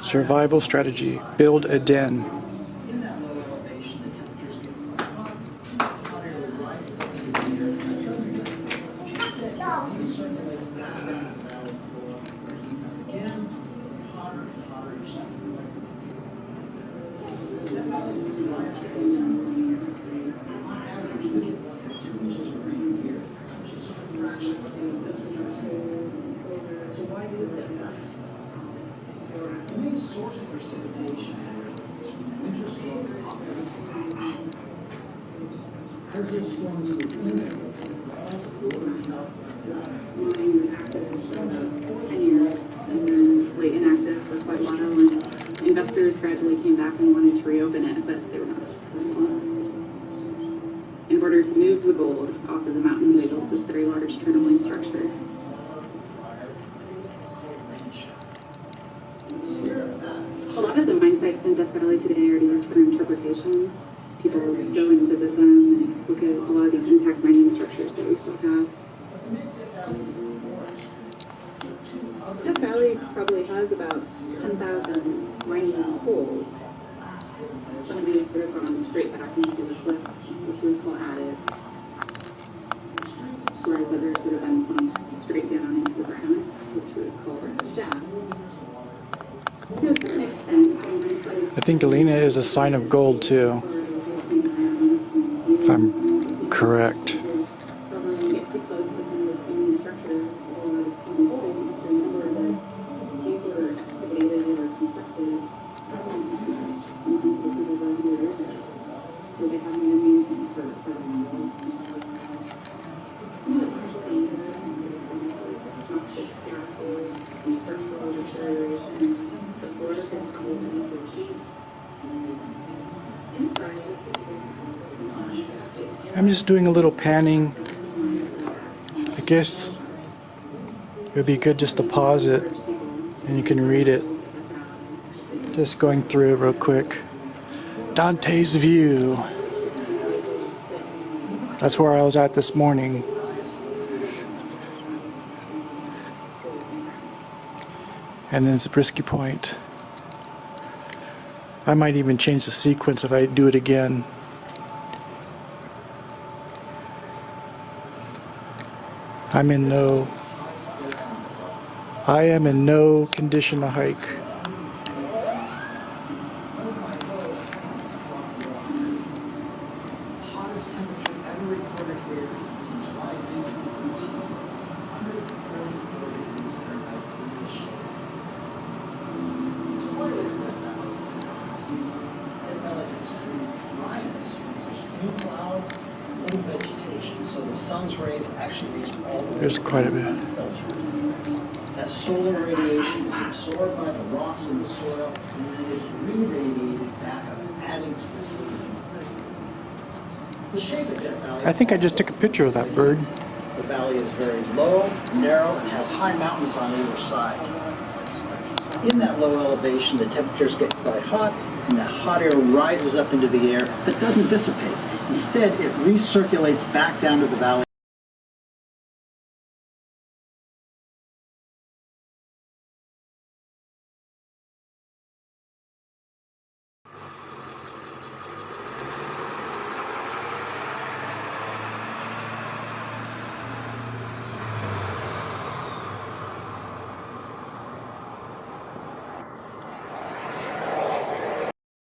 Survival strategy. Build a den. Inactive for quite a while, and investors gradually came back and wanted to reopen it, but they were not successful. In order to move the gold off of the mountain, they built this very large tunneling structure. A lot of the mine sites in Death Valley today are used for interpretation. People go and visit them and look at a lot of these intact mining structures that we still have. Death Valley probably has about 10,000 mining holes. Some of these would have gone straight back into the cliff, which we would call adits, whereas others would have been sunk straight down into the ground, which we would call shafts. To a certain extent, I think galena is a sign of gold too, if I'm correct. I'm just doing a little panning. I guess it would be good just to pause it and you can read it. Just going through it real quick. Dante's View. That's where I was at this morning. And then Zabriskie Point. I might even change the sequence if I do it again. I am in no condition to hike. There's quite a bit. That solar radiation is absorbed by the rocks in the soil and then is re-radiated back up, adding to the shape of Death Valley. I think I just took a picture of that bird. The valley is very low, narrow, and has high mountains on either side. In that low elevation, the temperatures get quite hot, and that hot air rises up into the air but doesn't dissipate. Instead, it recirculates back down to the valley.